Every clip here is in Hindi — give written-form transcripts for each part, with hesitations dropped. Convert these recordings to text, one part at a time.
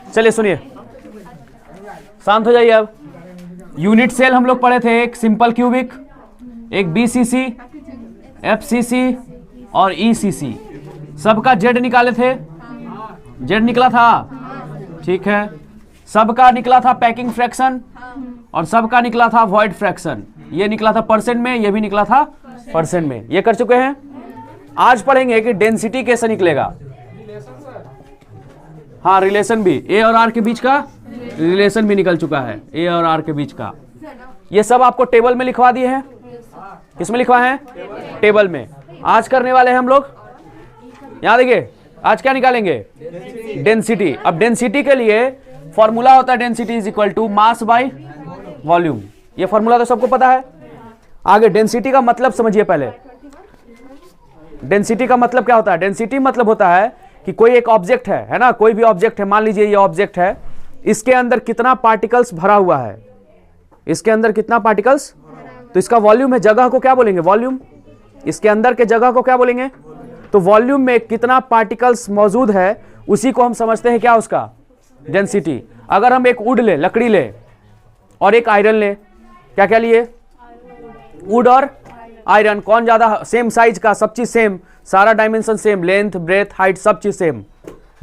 चलिए सुनिए, शांत हो जाइए। अब यूनिट सेल हम लोग पढ़े थे, एक सिंपल क्यूबिक, एक बीसीसी, एफसीसी और ईसीसी। सबका जेड निकाले थे, जेड निकला था, ठीक है। सबका निकला था पैकिंग फ्रैक्शन और सबका निकला था वॉइड फ्रैक्शन। ये निकला था परसेंट में, ये भी निकला था परसेंट में, ये कर चुके हैं। आज पढ़ेंगे कि डेंसिटी कैसे निकलेगा। हाँ, रिलेशन भी, ए और आर के बीच का रिलेशन भी निकल चुका है, ए और आर के बीच का। ये सब आपको टेबल में लिखवा दिए हैं। किसमें लिखवा है? टेबल में। आज करने वाले हैं हम लोग, यहां देखिए, आज क्या निकालेंगे? डेंसिटी। अब डेंसिटी के लिए फॉर्मूला होता है density is equal to mass by volume. ये फॉर्मूला तो सबको पता है। आगे डेंसिटी का मतलब समझिए पहले। डेंसिटी का मतलब क्या होता है? डेंसिटी मतलब होता है कि कोई एक ऑब्जेक्ट है ना, कोई भी ऑब्जेक्ट है, मान लीजिए ये ऑब्जेक्ट है, इसके अंदर कितना पार्टिकल्स भरा हुआ है, इसके अंदर कितना पार्टिकल्स, तो इसका वॉल्यूम है। जगह को क्या बोलेंगे? वॉल्यूम। इसके अंदर के जगह को क्या बोलेंगे? तो वॉल्यूम में कितना पार्टिकल्स मौजूद है उसी को हम समझते हैं क्या? उसका डेंसिटी। अगर हम एक वुड ले, लकड़ी ले, और एक आयरन ले, क्या क्या लिए? वुड और आयरन। कौन ज्यादा सेम साइज का? सब चीज सेम, सारा dimension same, length, breadth, height सब चीज सेम,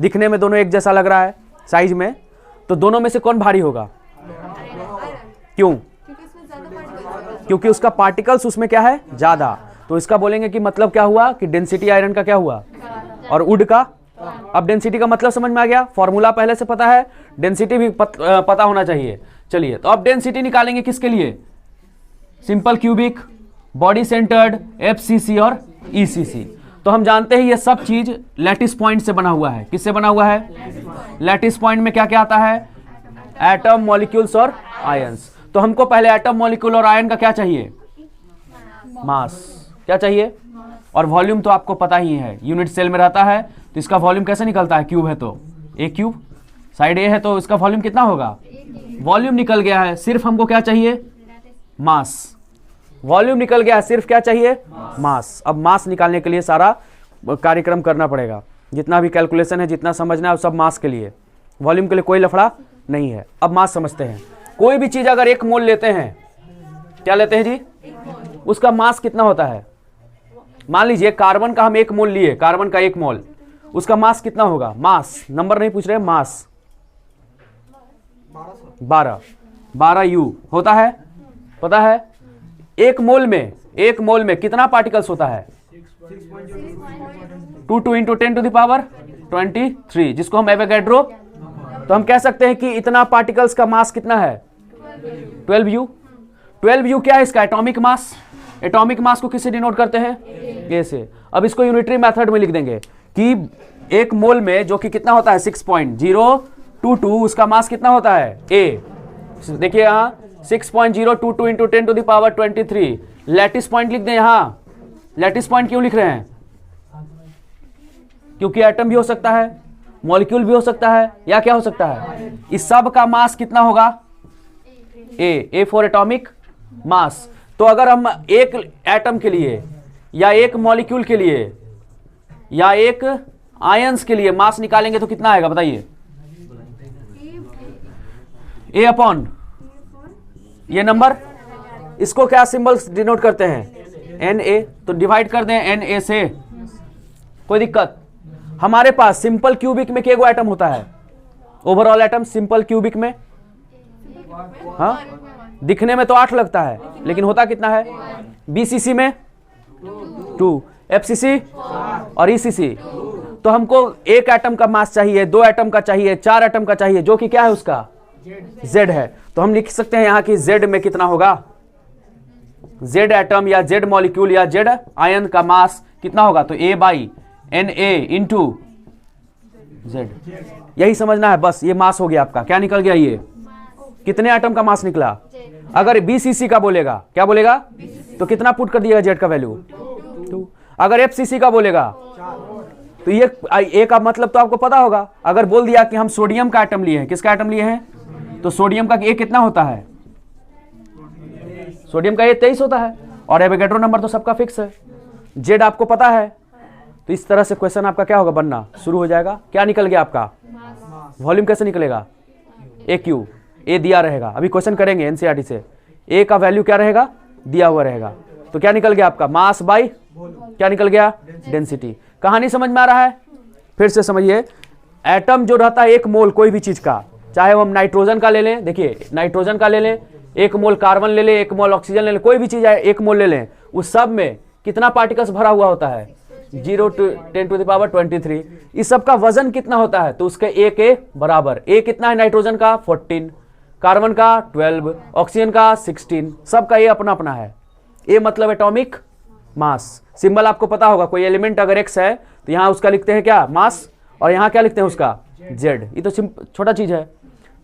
दिखने में दोनों एक जैसा लग रहा है साइज में, तो दोनों में से कौन भारी होगा? क्यों? क्योंकि उसका पार्टिकल्स उसमें क्या है? ज्यादा। तो इसका बोलेंगे कि मतलब क्या हुआ कि डेंसिटी आयरन का क्या हुआ और वुड का। अब डेंसिटी का मतलब समझ में आ गया, फॉर्मूला पहले से पता है, डेंसिटी भी पता होना चाहिए। चलिए, तो अब डेंसिटी निकालेंगे किसके लिए? Simple cubic, body centred, FCC और ईसीसी। तो हम जानते हैं ये सब चीज लैटिस पॉइंट से बना हुआ है। किससे बना हुआ है? लैटिस पॉइंट में क्या क्या आता है? एटम, मॉलिक्यूल्स और आयंस। तो हमको पहले एटम, मॉलिक्यूल और आयन का क्या चाहिए? मास। क्या चाहिए? और वॉल्यूम तो आपको पता ही है, यूनिट सेल में रहता है, तो इसका वॉल्यूम कैसे निकलता है? क्यूब है तो ए क्यूब, साइड ए है तो इसका वॉल्यूम कितना होगा? वॉल्यूम निकल गया है, सिर्फ हमको क्या चाहिए? मास। वॉल्यूम निकल गया है, सिर्फ क्या चाहिए? मास। अब मास निकालने के लिए सारा कार्यक्रम करना पड़ेगा, जितना भी कैलकुलेशन है, जितना समझना है, सब मास के लिए। वॉल्यूम के लिए कोई लफड़ा नहीं है। अब मास समझते हैं। कोई भी चीज अगर 1 मोल लेते हैं, क्या लेते हैं जी? उसका मास कितना होता है? मान लीजिए कार्बन का हम 1 मोल लिए, कार्बन का 1 मोल, उसका मास कितना होगा? मास, नंबर नहीं पूछ रहे, मास 12 यू होता है, पता है? 1 मोल में कितना पार्टिकल्स होता है? 2 इंटू 10 टू द पावर 23, जिसको हम एवोगैड्रो। तो हम कह सकते हैं कि इतना पार्टिकल्स का मास कितना है? 12U। 12U क्या है? इसका एटॉमिक मास। एटॉमिक मास को किससे डिनोट करते हैं? ए से। अब इसको यूनिटरी मेथड में लिख देंगे कि 1 मोल में जो कि कितना होता है? 6.022, उसका मास कितना होता है? ए। देखिए यहां 6.022 into 10 to the power 23। Lattice point लिख दें यहां। लैटिस पॉइंट क्यों लिख रहे हैं? क्योंकि एटम भी हो सकता है, मॉलिक्यूल भी हो सकता है, या क्या हो सकता है? इस सब का मास कितना होगा? A for atomic mass. तो अगर हम एक एटम के लिए या एक मॉलिक्यूल के लिए या एक आयंस के लिए मास निकालेंगे तो कितना आएगा बताइए? ए अपॉन ये नंबर, इसको क्या सिंबल्स डिनोट करते हैं? N A. तो डिवाइड कर दें एन ए से, कोई दिक्कत? हमारे पास सिंपल क्यूबिक में कितने एटम होता है? ओवरऑल एटम सिंपल क्यूबिक में, हाँ, दिखने में तो 8 लगता है, लेकिन होता कितना है? बीसीसी में 2, एफसीसी और ईसीसी। तो हमको 1 एटम का मास चाहिए, 2 एटम का चाहिए, 4 एटम का चाहिए, जो कि क्या है उसका? Z है। तो हम लिख सकते हैं यहां कि Z में कितना होगा? Z एटम या Z मॉलिक्यूल या Z आयन का मास कितना होगा? तो A by Na into Z। यही समझना है बस। ये मास हो गया आपका। क्या निकल गया? ये कितने एटम का मास निकला? अगर BCC का बोलेगा, क्या बोलेगा? तो कितना पुट कर दिएगा Z का वैल्यू? 2। अगर FCC का बोलेगा तो ये A का मतलब तो आपको पता होगा। अगर बोल दिया कि हम सोडियम का एटम लिए हैं, किसका एटम लिए हैं? तो सोडियम का A कितना होता है? सोडियम का A 23 होता है, और एवोगैड्रो नंबर तो सबका फिक्स है। Z आपको पता है। तो इस तरह से क्वेश्चन आपका क्या होगा? बनना शुरू हो जाएगा। क्या निकल गया आपका? वॉल्यूम कैसे निकलेगा, ए क्यू, ए दिया रहेगा, अभी क्वेश्चन करेंगे एनसीईआरटी से, ए का वैल्यू क्या रहेगा, दिया हुआ रहेगा, तो क्या निकल गया आपका, मास बाई क्या निकल गया, डेंसिटी। कहानी समझ में आ रहा है, फिर से समझिए, एटम जो रहता है एक मोल कोई भी चीज का, चाहे वो हम नाइट्रोजन का ले लें, देखिए नाइट्रोजन का ले लें, एक मोल कार्बन ले लें, एक मोल ऑक्सीजन ले लें, कोई भी चीज है एक मोल ले लें, उस सब में कितना पार्टिकल्स भरा हुआ होता है, 0 to 10 to the power 23। इस सब का वजन कितना होता है, तो उसके ए के बराबर, ए कितना है नाइट्रोजन का 14, कार्बन का 12, ऑक्सीजन का 16, सबका ए अपना अपना है। ए मतलब एटॉमिक मास, सिंबल आपको पता होगा, कोई एलिमेंट अगर एक्स है तो यहां उसका लिखते हैं क्या, मास, और यहां क्या लिखते हैं उसका, जेड। ये तो छोटा चीज है,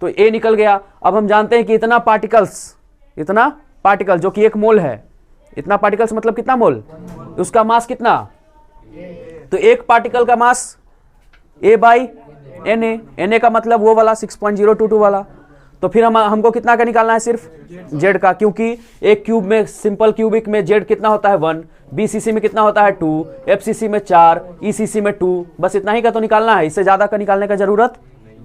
तो ए निकल गया। अब हम जानते हैं कि इतना पार्टिकल जो कि एक मोल है, इतना पार्टिकल्स मतलब कितना मोल, उसका मास कितना, तो एक पार्टिकल का मास ए बाई एन ए का मतलब वो वाला 6.022 वाला, तो फिर हमको कितना का निकालना है, सिर्फ जेड का, क्योंकि एक क्यूब में, सिंपल क्यूबिक में जेड कितना होता है 1, बीसीसी में कितना होता है 2, एफसीसी में 4, ईसीसी में 2, बस इतना ही का तो निकालना है, इससे ज्यादा का निकालने का जरूरत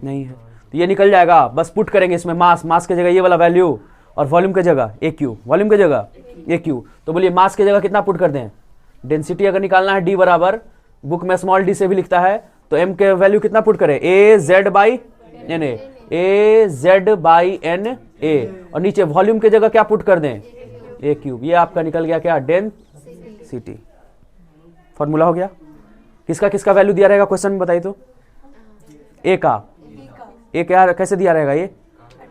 नहीं है। तो ये निकल जाएगा, बस पुट करेंगे इसमें मास के जगह ये वाला वैल्यू, और वॉल्यूम के जगह ए क्यू, वॉल्यूम के जगह ए क्यू, तो बोलिए मास के जगह कितना पुट कर दें, डेंसिटी अगर निकालना है डी बराबर, बुक में स्मॉल डी से भी लिखता है, तो एम के वैल्यू कितना पुट करें, A Z by N A Z by N A, और नीचे वॉल्यूम के जगह क्या पुट कर दें, ए क्यूब। ये आपका निकल गया क्या, डेंसिटी। फॉर्मूला हो गया। किसका किसका वैल्यू दिया रहेगा क्वेश्चन में बताइए तो, ए का, ए क्या कैसे दिया रहेगा, ये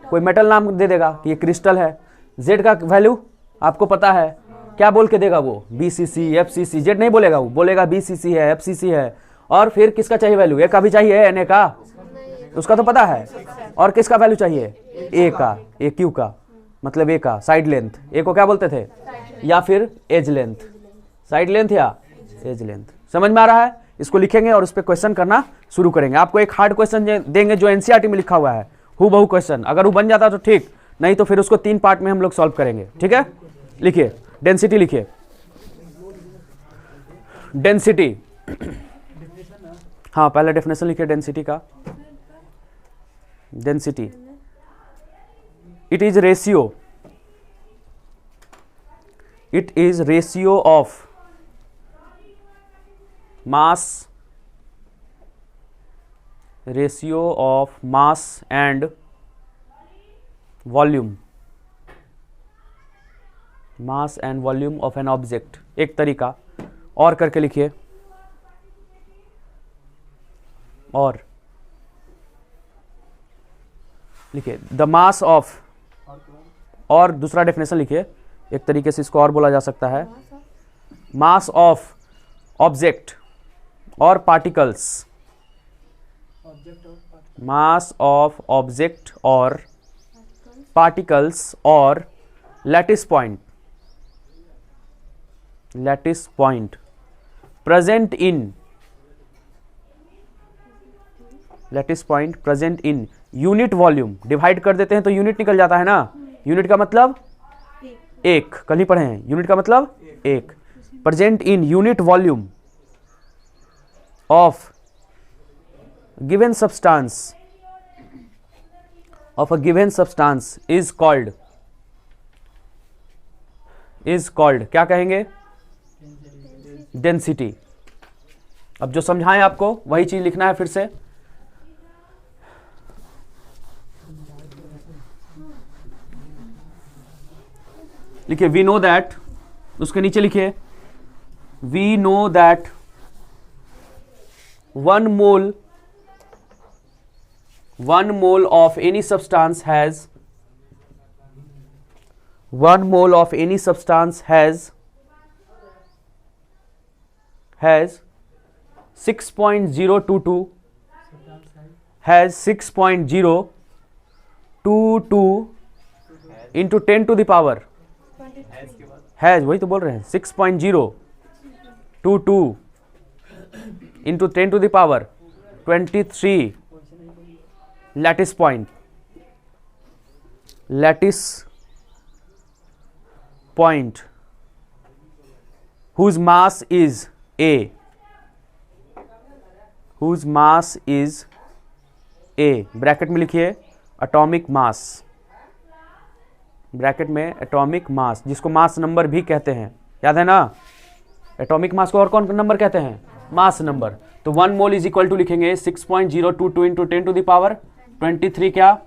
कोई मेटल नाम दे देगा कि ये क्रिस्टल है। जेड का वैल्यू आपको पता है, क्या बोल के देगा वो, बीसीसी एफसीसी, जेड नहीं बोलेगा, वो बोलेगा बीसीसी है एफसीसी है। और फिर किसका चाहिए वैल्यू, ए का भी चाहिए, एन ए का, उसका तो पता है, और किसका वैल्यू चाहिए, ए का, ए क्यू का, मतलब ए का साइड लेंथ, ए को क्या बोलते थे, या फिर एज लेंथ, साइड लेंथ या एज लेंथ। समझ में आ रहा है, इसको लिखेंगे और उस पर क्वेश्चन करना शुरू करेंगे। आपको एक हार्ड क्वेश्चन देंगे जो एनसीईआरटी में लिखा हुआ है, हूबहू क्वेश्चन, अगर वो बन जाता तो ठीक, नहीं तो फिर उसको 3 पार्ट में हम लोग सॉल्व करेंगे, ठीक है। लिखिए डेंसिटी, लिखिए डेंसिटी, हाँ पहले डेफिनेशन लिखिए डेंसिटी का। Density, it is ratio of mass and volume, mass and volume of an object. एक तरीका और करके लिखिए, और लिखिए द मास ऑफ, और दूसरा डेफिनेशन लिखिए, एक तरीके से इसको और बोला जा सकता है, मास ऑफ ऑब्जेक्ट और पार्टिकल्स, मास ऑफ ऑब्जेक्ट और पार्टिकल्स और lattice point present in unit volume. Divide कर देते हैं तो यूनिट निकल जाता है ना, यूनिट का मतलब एक, कल ही पढ़े हैं, यूनिट का मतलब एक। Present in unit volume of given substance, of a given substance is called क्या कहेंगे, डेंसिटी। अब जो समझाएं आपको वही चीज लिखना है फिर से। लिखिए वी नो दैट, उसके नीचे लिखिए we know that 1 mole of any substance has 6.022 into 10 to the power has, वही तो बोल रहे हैं, 6.022 into 10 to the power 23 lattice point whose mass is A, A, bracket में लिखिए एटॉमिक मास, ब्रैकेट में एटॉमिक मास, जिसको मास नंबर भी कहते हैं, याद है ना? एटॉमिक मास को और कौन नंबर कहते हैं? Mass number. तो 1 मोल इज इक्वल टू लिखेंगे 6.022 इंटू 10 टू द पावर 23 क्या?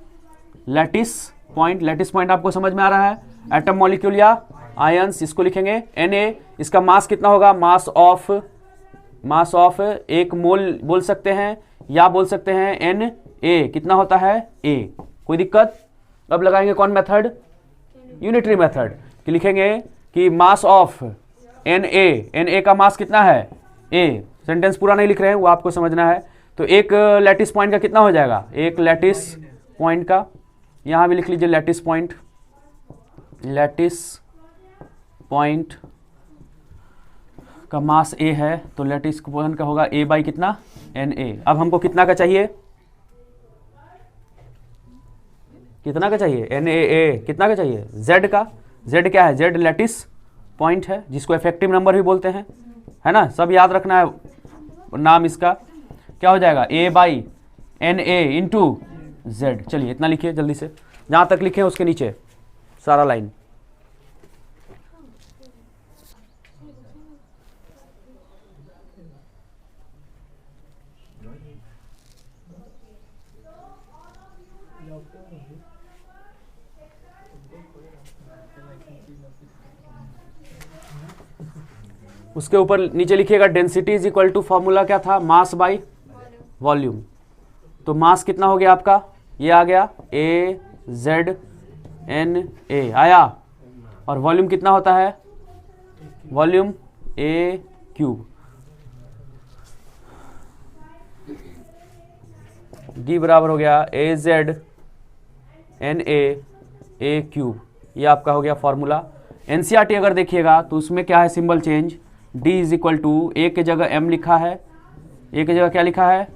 Lattice point. लैटिस पॉइंट आपको समझ में आ रहा है? एटम, मॉलिक्यूल या आयंस, इसको लिखेंगे Na। इसका मास कितना होगा? मास ऑफ 1 मोल बोल सकते हैं या बोल सकते हैं Na। कितना होता है? A। कोई दिक्कत? अब लगाएंगे कौन मेथड? Unitary method. कि लिखेंगे कि मास ऑफ Na का मास कितना है? A। सेंटेंस पूरा नहीं लिख रहे हैं, वो आपको समझना है। तो एक लैटिस पॉइंट का कितना हो जाएगा? एक लैटिस पॉइंट का, यहां भी लिख लीजिए लैटिस पॉइंट। लैटिस पॉइंट का मास A है, तो लैटिस पॉइंट का होगा A बाई कितना? Na। अब हमको कितना का चाहिए? कितना का चाहिए? Na कितना का चाहिए? Z का। Z क्या है? Z लैटिस पॉइंट है, जिसको इफेक्टिव नंबर भी बोलते हैं, है ना? सब याद रखना है नाम इसका। क्या हो जाएगा? A by Na into Z। चलिए इतना लिखिए जल्दी से, जहां तक लिखे उसके नीचे सारा लाइन। उसके ऊपर नीचे लिखिएगा density is equal to, formula क्या था? Mass by volume. तो मास कितना हो गया आपका? ये आ गया AZNA आया। और वॉल्यूम कितना होता है? Volume A cube. D बराबर हो गया AZNA A क्यूब। ये आपका हो गया फॉर्मूला। NCERT अगर देखिएगा तो उसमें क्या है? Symbol change. D is equal to A के जगह M लिखा है, A के जगह क्या लिखा है?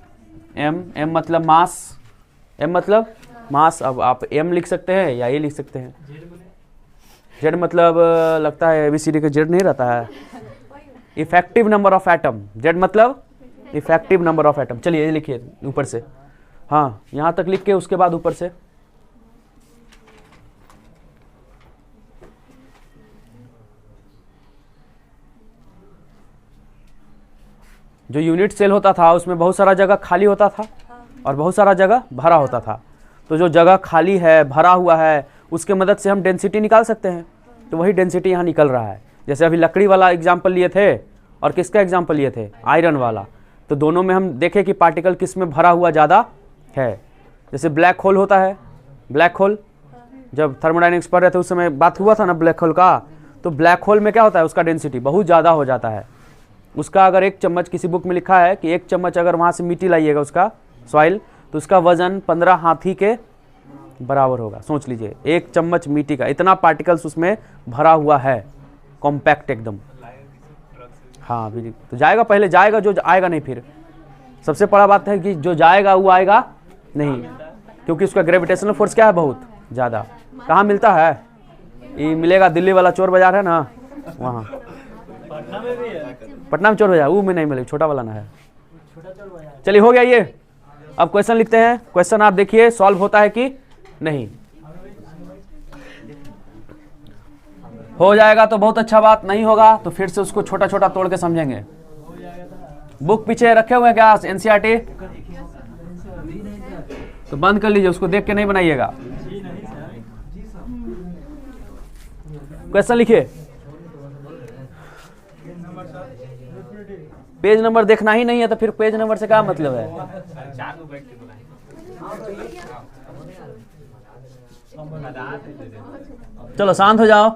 M मतलब मास, M मतलब मास। अब आप M लिख सकते हैं या A लिख सकते हैं। Z मतलब लगता है ABCD का Z नहीं रहता है, effective number of atom. Z मतलब इफेक्टिव नंबर ऑफ एटम। चलिए ये लिखिए ऊपर से, हाँ यहाँ तक लिख के उसके बाद ऊपर से जो यूनिट सेल होता था उसमें बहुत सारा जगह खाली होता था और बहुत सारा जगह भरा होता था। तो जो जगह खाली है, भरा हुआ है, उसके मदद से हम डेंसिटी निकाल सकते हैं। तो वही डेंसिटी यहाँ निकल रहा है। जैसे अभी लकड़ी वाला एग्जाम्पल लिए थे और किसका एग्जाम्पल लिए थे? आयरन वाला। तो दोनों में हम देखें कि पार्टिकल किस में भरा हुआ ज़्यादा है। जैसे ब्लैक होल होता है, ब्लैक होल जब थर्मोडायनेमिक्स पढ़ रहे थे उस समय बात हुआ था ना ब्लैक होल का। तो ब्लैक होल में क्या होता है? उसका डेंसिटी बहुत ज़्यादा हो जाता है। उसका अगर 1 चम्मच, किसी बुक में लिखा है कि 1 चम्मच अगर वहाँ से मिट्टी लाइएगा उसका सॉइल, तो उसका वजन 15 हाथी के बराबर होगा। सोच लीजिए 1 चम्मच मिट्टी का, इतना पार्टिकल्स उसमें भरा हुआ है, कॉम्पैक्ट एकदम। हाँ बिल्कुल। तो जाएगा, पहले जाएगा, जो आएगा नहीं फिर। सबसे बड़ा बात है कि जो जाएगा वो आएगा नहीं, क्योंकि उसका ग्रेविटेशनल फोर्स क्या है? बहुत ज़्यादा। कहाँ मिलता है? ये मिलेगा दिल्ली वाला चोर बाजार है ना, वहाँ। पटना में चोर बाजार, वो में नहीं मिलेगा, छोटा वाला ना है। चलिए हो गया ये। अब क्वेश्चन लिखते हैं। क्वेश्चन आप देखिए सॉल्व होता है कि नहीं। हो जाएगा तो बहुत अच्छा बात, नहीं होगा तो फिर से उसको छोटा छोटा तोड़ के समझेंगे। बुक पीछे रखे हुए हैं क्या एनसीईआरटी? तो बंद कर लीजिए, उसको देख के नहीं बनाइएगा। क्वेश्चन लिखिए। पेज नंबर देखना ही नहीं है तो फिर पेज नंबर से क्या मतलब है? चलो शांत हो जाओ।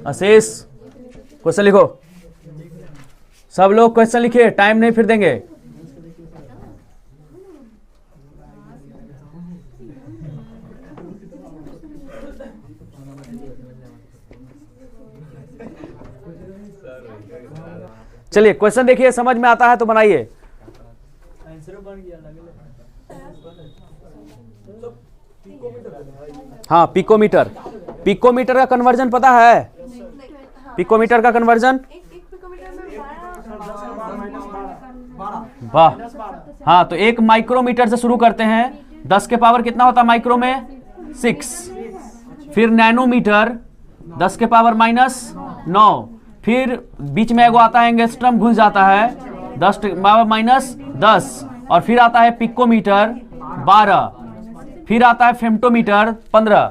आशीष क्वेश्चन लिखो। सब लोग क्वेश्चन लिखिए, टाइम नहीं फिर देंगे। चलिए क्वेश्चन देखिए, समझ में आता है तो बनाइए। हाँ, पिकोमीटर। पिकोमीटर का कन्वर्जन पता है? पिकोमीटर का कन्वर्जन, वाह। हाँ, तो 1 माइक्रोमीटर से शुरू करते हैं। 10 के पावर कितना होता है माइक्रो में? 6। फिर नैनोमीटर 10 के पावर -9। फिर बीच में एगो आता है एंगस्ट्रम, घुस जाता है 10 के पावर -10। और फिर आता है पिकोमीटर 12। फिर आता है फेम्टोमीटर 15।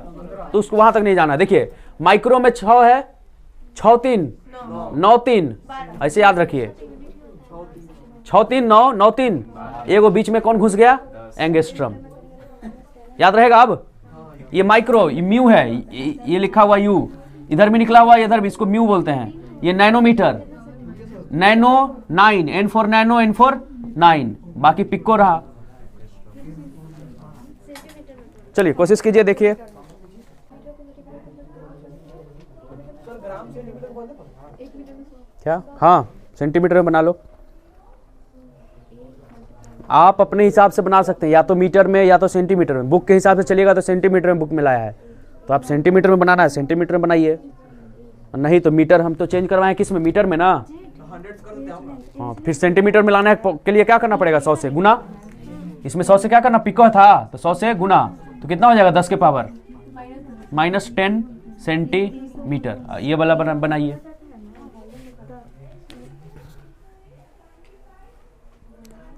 तो उसको वहां तक नहीं जाना। देखिए माइक्रो में 6 है, 6 3 9 3, ऐसे याद रखिए। 6 3 9 9 3। एगो बीच में कौन घुस गया? एंगस्ट्रम। याद रहेगा? अब ये माइक्रो, ये म्यू है, ये लिखा हुआ यू, इधर भी निकला हुआ, इधर भी, इसको म्यू बोलते हैं। ये nanometre, nano 9, N for nano, N for 9। बाकी पिको रहा। चलिए कोशिश कीजिए, देखिए। क्या? हाँ, सेंटीमीटर में बना लो। आप अपने हिसाब से बना सकते हैं, या तो मीटर में या तो सेंटीमीटर में। बुक के हिसाब से चलिएगा तो सेंटीमीटर में बुक में लाया है, तो आप सेंटीमीटर में बनाना है, सेंटीमीटर में बनाइए। नहीं तो मीटर हम तो चेंज करवाएं किस में? मीटर में ना। हाँ, तो फिर सेंटीमीटर में लाने के लिए क्या करना पड़ेगा? 100 से गुना। इसमें 100 से क्या करना? पिको था तो 100 से गुना, तो कितना हो जाएगा? 10 के पावर -10 सेंटीमीटर। ये वाला बनाइए।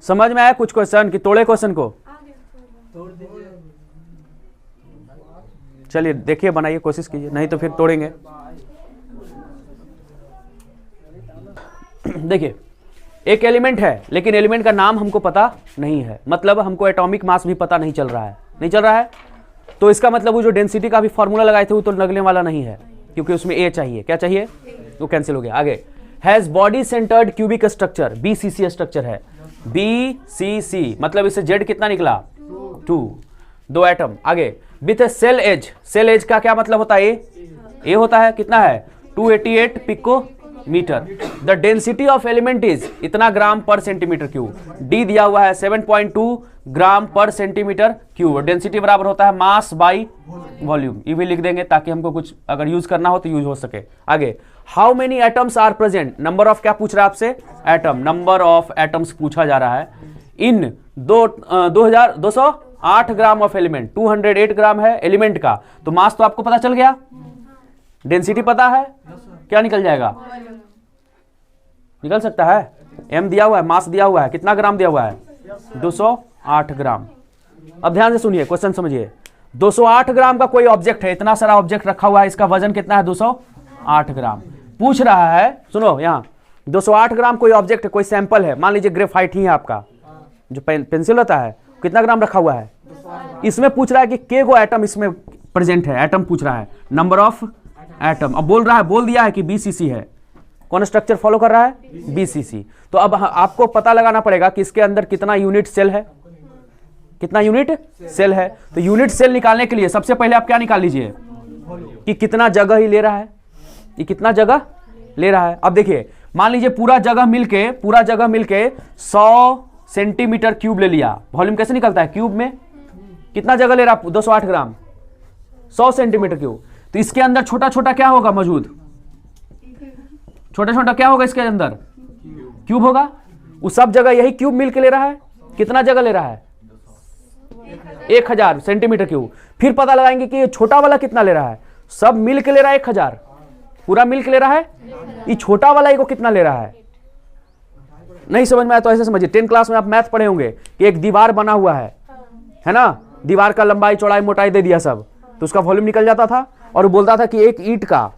समझ में आया कुछ क्वेश्चन कि तोड़े क्वेश्चन को? चलिए देखिए, बनाइए, कोशिश कीजिए, नहीं तो फिर तोड़ेंगे। देखिए एक एलिमेंट है, लेकिन एलिमेंट का नाम हमको पता नहीं है, मतलब हमको एटॉमिक मास भी पता नहीं चल रहा है। नहीं चल रहा है तो इसका मतलब वो जो डेंसिटी का भी फॉर्मूला लगाए थे वो तो लगने वाला नहीं है, क्योंकि उसमें ए चाहिए। क्या चाहिए? वो कैंसिल हो गया। आगे, has body centred cubic structure, BCC structure है। BCC मतलब इससे जेड कितना निकला? 2 एटम। आगे, with a cell edge, cell edge का क्या मतलब होता है? ए होता है। कितना है? 288 picometre. The density of element is इतना ग्राम पर सेंटीमीटर क्यूब। डी दिया हुआ है 7.2 ग्राम पर सेंटीमीटर क्यूब। डेंसिटी बराबर होता है मास बाई वॉल्यूम। ये भी लिख देंगे ताकि हमको कुछ अगर यूज करना हो तो यूज हो सके। आगे, how many atoms are present, number of क्या पूछ रहा है आपसे? एटम, नंबर ऑफ एटम्स पूछा जा रहा है। इन 208 ग्राम ऑफ एलिमेंट, 208 ग्राम है एलिमेंट का, तो मास तो आपको पता चल गया, डेंसिटी पता है, क्या निकल जाएगा? निकल सकता है। एम दिया हुआ है, मास दिया हुआ है, कितना ग्राम दिया हुआ है? 208 ग्राम। अब ध्यान से सुनिए, क्वेश्चन समझिए। 208 ग्राम का कोई ऑब्जेक्ट है, इतना सारा ऑब्जेक्ट रखा हुआ है, इसका वजन कितना है? 208 ग्राम। पूछ रहा है, सुनो यहाँ, 208 ग्राम कोई ऑब्जेक्ट है, कोई सैंपल है, मान लीजिए ग्रेफाइट ही है आपका, जो पेंसिल होता है, कितना ग्राम रखा हुआ है? इसमें पूछ रहा है कि के गो एटम इसमें प्रेजेंट है, एटम पूछ रहा है, नंबर ऑफ एटम। अब बोल रहा है, बोल दिया है कि BCC है। कौन स्ट्रक्चर फॉलो कर रहा है? BCC। तो अब आपको पता लगाना पड़ेगा कि इसके अंदर कितना यूनिट सेल है, कितना यूनिट सेल है। तो यूनिट सेल निकालने के लिए सबसे पहले आप क्या निकाल लीजिए कि कितना जगह ही ले रहा है, ये कितना जगह ले रहा है। अब देखिए, मान लीजिए पूरा जगह मिलके 100 सेंटीमीटर क्यूब ले लिया। वॉल्यूम कैसे निकलता है? क्यूब में कितना जगह ले रहा है? 208 ग्राम, 100 सेंटीमीटर क्यूब। तो इसके अंदर छोटा छोटा क्या होगा मौजूद? छोटा छोटा क्या होगा इसके अंदर? क्यूब होगा। उस सब जगह यही क्यूब मिल के ले रहा है। कितना जगह ले रहा है? 1000 सेंटीमीटर क्यूब। फिर पता लगाएंगे कि ये छोटा वाला कितना ले रहा है। सब मिल के ले रहा है 1000, पूरा मिल के ले रहा है। ये छोटा वाला को कितना ले रहा है? नहीं समझ में आया तो ऐसे समझिए, 10 क्लास में आप मैथ पढ़े होंगे कि एक दीवार बना हुआ है ना, दीवार का लंबाई चौड़ाई मोटाई दे दिया सब, तो उसका वॉल्यूम निकल जाता था। और वो बोलता था कि एक ईंट का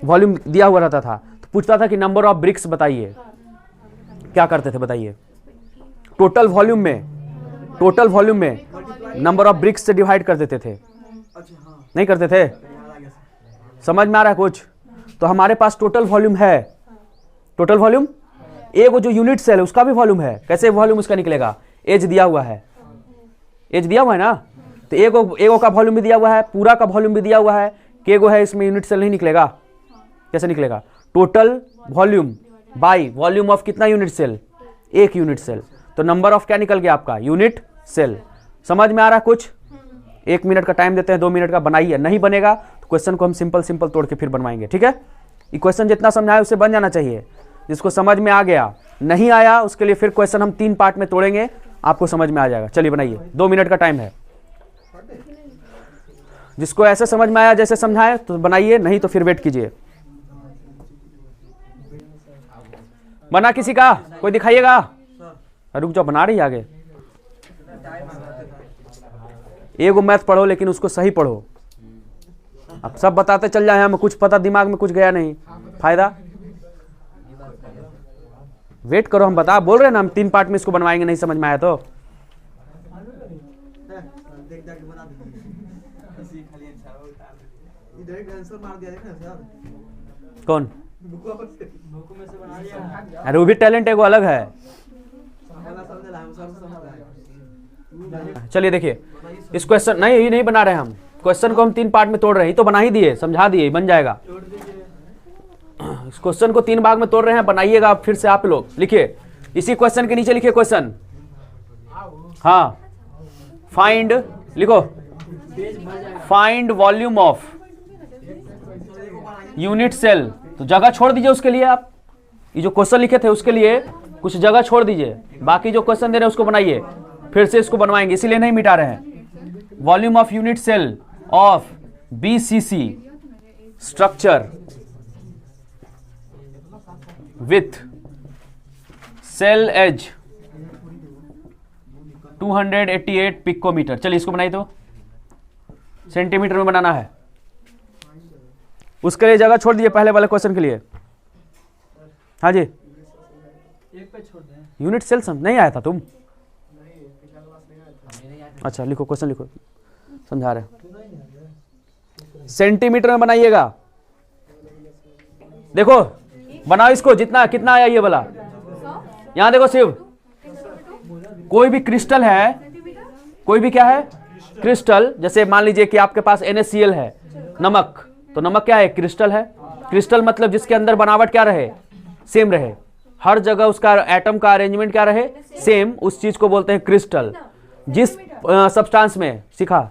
वॉल्यूम दिया हुआ रहता था, तो पूछता था कि नंबर ऑफ ब्रिक्स बताइए। क्या करते थे बताइए? टोटल वॉल्यूम में नंबर ऑफ ब्रिक्स से डिवाइड कर देते थे। नहीं करते थे? समझ में आ रहा है कुछ? तो हमारे पास टोटल वॉल्यूम है, टोटल वॉल्यूम, एक जो यूनिट सेल है उसका भी वॉल्यूम है। कैसे वॉल्यूम उसका निकलेगा? एज दिया हुआ है, एज दिया हुआ है ना, तो एगो का वॉल्यूम भी दिया हुआ है, पूरा का वॉल्यूम भी दिया हुआ है। केगो है इसमें यूनिट सेल नहीं निकलेगा, कैसे निकलेगा? Total volume by volume of कितना यूनिट सेल, 1 यूनिट सेल। तो नंबर ऑफ क्या निकल गया आपका, यूनिट सेल। समझ में आ रहा है कुछ? 1 मिनट का टाइम देते हैं, 2 मिनट का बनाइए। नहीं बनेगा तो क्वेश्चन को हम सिंपल सिंपल तोड़ के फिर बनवाएंगे, ठीक है? ये क्वेश्चन जितना समझाया उससे बन जाना चाहिए। जिसको समझ में आ गया, नहीं आया उसके लिए फिर क्वेश्चन हम 3 पार्ट में तोड़ेंगे, आपको समझ में आ जाएगा। चलिए बनाइए, 2 मिनट का टाइम है। जिसको ऐसे समझ में आया जैसे समझाए तो बनाइए, नहीं तो फिर वेट कीजिए। बना किसी का? कोई दिखाइएगा। रुक जाओ, बना रही आगे। एगो मैथ पढ़ो लेकिन उसको सही पढ़ो। अब सब बताते चल जाए, हमें कुछ पता, दिमाग में कुछ गया नहीं, फायदा। वेट करो, हम बता बोल रहे हैं ना, हम 3 पार्ट में इसको बनवाएंगे। नहीं समझ में आया तो कौन? अरे वो भी टैलेंट है, वो अलग है। चलिए देखिए, इस क्वेश्चन नहीं, ये नहीं बना रहे हम, क्वेश्चन को हम 3 पार्ट में तोड़ रहे हैं। तो बना ही दिए, समझा दिए, बन जाएगा। इस क्वेश्चन को 3 भाग में तोड़ रहे हैं, बनाइएगा आप फिर से। आप लोग लिखिए, इसी क्वेश्चन के नीचे लिखिए क्वेश्चन। हाँ, फाइंड लिखो, find volume of unit cell. तो जगह छोड़ दीजिए उसके लिए, आप ये जो क्वेश्चन लिखे थे उसके लिए कुछ जगह छोड़ दीजिए, बाकी जो क्वेश्चन दे रहे हैं उसको बनाइए, फिर से इसको बनवाएंगे, इसीलिए नहीं मिटा रहे हैं। Volume of unit cell of BCC structure with cell edge 288 picometre. चलिए इसको बनाइए, तो सेंटीमीटर में बनाना है, उसके लिए जगह छोड़ दीजिए पहले वाले क्वेश्चन के लिए। हाँ जी, एक पे छोड़ दें। यूनिट सेल समझ नहीं आया था तुम? अच्छा लिखो, क्वेश्चन लिखो, समझा रहे। सेंटीमीटर में बनाइएगा। देखो बनाओ इसको, जितना कितना आया ये वाला। यहां देखो शिव, कोई भी क्रिस्टल है, कोई भी क्या है क्रिस्टल, जैसे मान लीजिए कि आपके पास NaCl है, नमक, तो नमक क्या है, क्रिस्टल है। क्रिस्टल मतलब जिसके अंदर बनावट क्या रहे, सेम रहे, हर जगह उसका एटम का अरेंजमेंट क्या रहे, सेम, उस चीज को बोलते हैं क्रिस्टल। जिस सब्सटेंस में सीखा,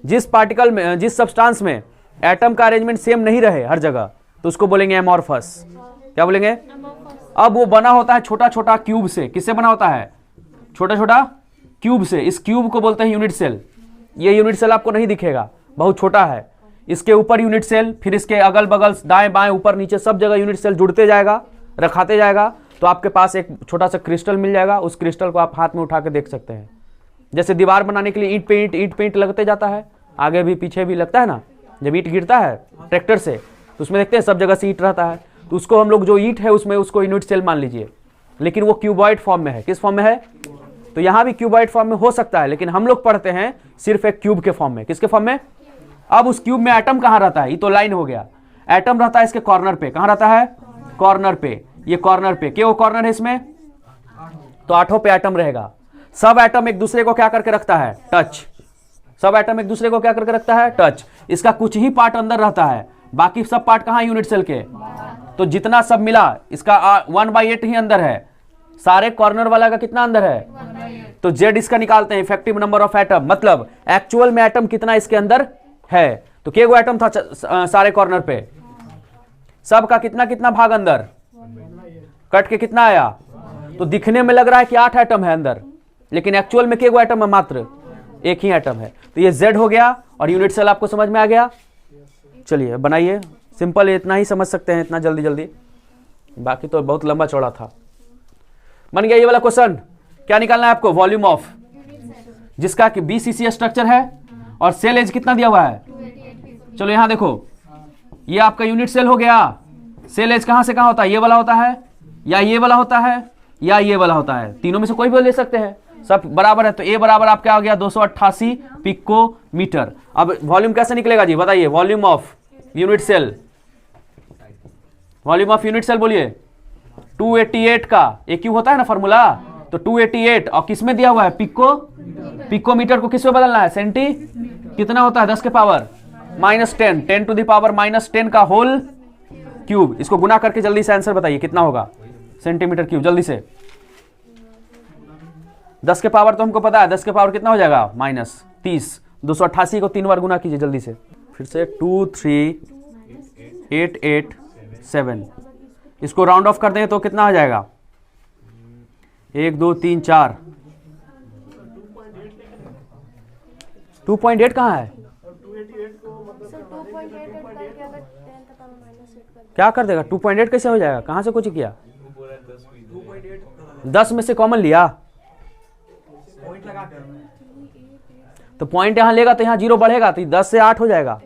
जिस पार्टिकल में, जिस सब्सटेंस में एटम का अरेंजमेंट सेम नहीं रहे हर जगह, तो उसको बोलेंगे एमॉर्फस। क्या बोलेंगे? अब वो बना होता है छोटा छोटा क्यूब से। किससे बना होता है? छोटा छोटा क्यूब से। इस क्यूब को बोलते हैं यूनिट सेल। ये यूनिट सेल आपको नहीं दिखेगा, बहुत छोटा है। इसके ऊपर यूनिट सेल, फिर इसके अगल बगल दाएं बाएं ऊपर नीचे सब जगह यूनिट सेल जुड़ते जाएगा, रखाते जाएगा, तो आपके पास एक छोटा सा क्रिस्टल मिल जाएगा। उस क्रिस्टल को आप हाथ में उठा के देख सकते हैं। जैसे दीवार बनाने के लिए ईंट पे ईंट लगते जाता है, आगे भी पीछे भी लगता है ना, जब ईंट गिरता है ट्रैक्टर से तो उसमें देखते हैं सब जगह से ईंट रहता है, तो उसको हम लोग जो ईंट है उसमें उसको यूनिट सेल मान लीजिए, लेकिन वो क्यूबॉइड फॉर्म में है। किस फॉर्म में है? तो यहाँ भी क्यूबॉइड फॉर्म में हो सकता है, लेकिन हम लोग पढ़ते हैं सिर्फ एक क्यूब के फॉर्म में। किसके फॉर्म में? अब उस क्यूब में एटम कहाँ रहता है? ये तो लाइन हो गया, एटम रहता है इसके कॉर्नर पे। कहाँ रहता है? कॉर्नर पे। ये कॉर्नर पे, क्या वो कॉर्नर है इसमें? तो 8 पे एटम रहेगा। सब एटम एक दूसरे को क्या करके रखता है? टच। सब एटम एक दूसरे को क्या करके रखता है? टच। इसका कुछ ही पार्ट अंदर रहता है, बाकी सब पार्ट कहाँ? यूनिट सेल के। तो जितना सब मिला इसका 1/8 ही अंदर है। सारे कॉर्नर वाला का कितना अंदर है? तो Z इसका निकालते हैं, इफेक्टिव नंबर ऑफ एटम, मतलब एक्चुअल में एटम कितना इसके अंदर है। तो केगो एटम था सारे कॉर्नर पे, सबका कितना कितना भाग अंदर, कट के कितना आया? तो दिखने में लग रहा है कि 8 एटम है अंदर, लेकिन एक्चुअल में केगो एटम है? मात्र एक ही एटम है। तो ये Z हो गया, और यूनिट सेल आपको समझ में आ गया। चलिए बनाइए, सिंपल, इतना ही समझ सकते हैं, इतना जल्दी जल्दी, बाकी तो बहुत लंबा चौड़ा था। बन गया ये वाला क्वेश्चन। क्या निकालना है आपको? वॉल्यूम ऑफ, जिसका कि BCC स्ट्रक्चर है और सेल एज कितना दिया हुआ है? चलो यहां देखो, ये आपका यूनिट सेल हो गया। सेल एज कहां से कहां होता है? ये वाला होता है, या ये वाला होता है, या ये वाला होता है। तीनों में से कोई भी ले सकते हैं, सब बराबर है। तो ए बराबर आपका आ गया 288 पिकोमीटर। अब वॉल्यूम कैसे निकलेगा जी, बताइए? Volume of unit cell, volume of unit cell बोलिए। 288 का एक क्यू होता है ना फॉर्मूला, तो 288 और किसमें दिया हुआ है? पिकोमीटर को किसमें बदलना है? सेंटी। कितना होता है? 10 के पावर -10, 10 टू द पावर -10 का होल क्यूब। इसको गुना करके जल्दी से आंसर बताइए कितना होगा। Centimetre cube. जल्दी से 10 के पावर तो हमको पता है, 10 के पावर कितना हो जाएगा -30। 288 को 3 बार गुना कीजिए जल्दी से। फिर से 23887। इसको राउंड ऑफ कर दें तो कितना आ जाएगा? 1 2 3 4। 2.8 कहाँ है? क्या कर देगा? 2.8 कैसे हो जाएगा? कहाँ से कुछ किया? 10 में से कॉमन लिया तो पॉइंट यहां लेगा तो यहां 0 बढ़ेगा तो 10 से 8 हो जाएगा।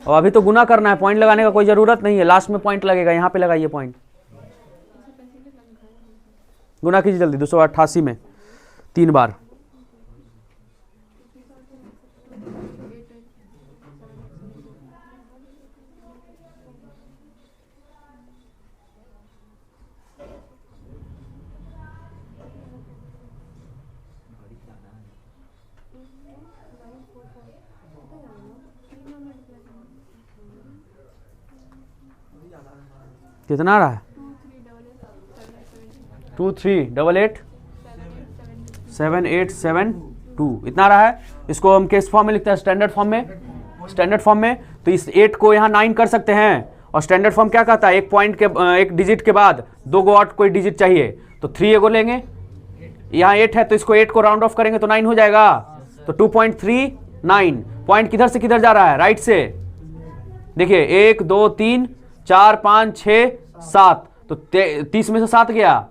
और अभी तो गुना करना है, पॉइंट लगाने का कोई जरूरत नहीं है। लास्ट में पॉइंट लगेगा, यहां पे लगाइए पॉइंट। गुना कीजिए जल्दी 288 में 3 बार। कितना आ रहा है? 23887872 इतना आ रहा है। इसको हम किस फॉर्म में लिखते हैं? स्टैंडर्ड फॉर्म में। स्टैंडर्ड फॉर्म में तो इस 8 को यहाँ 9 कर सकते हैं। और स्टैंडर्ड फॉर्म क्या कहता है? एक पॉइंट के एक डिजिट के बाद 2 गो और कोई डिजिट चाहिए तो 3 को लेंगे। यहाँ 8 है तो इसको 8 को राउंड ऑफ करेंगे तो 9 हो जाएगा। तो 2.39। पॉइंट किधर से किधर जा रहा है? राइट से। देखिए 1 2 3 4 5 6 7 तो 30 में से 7 गया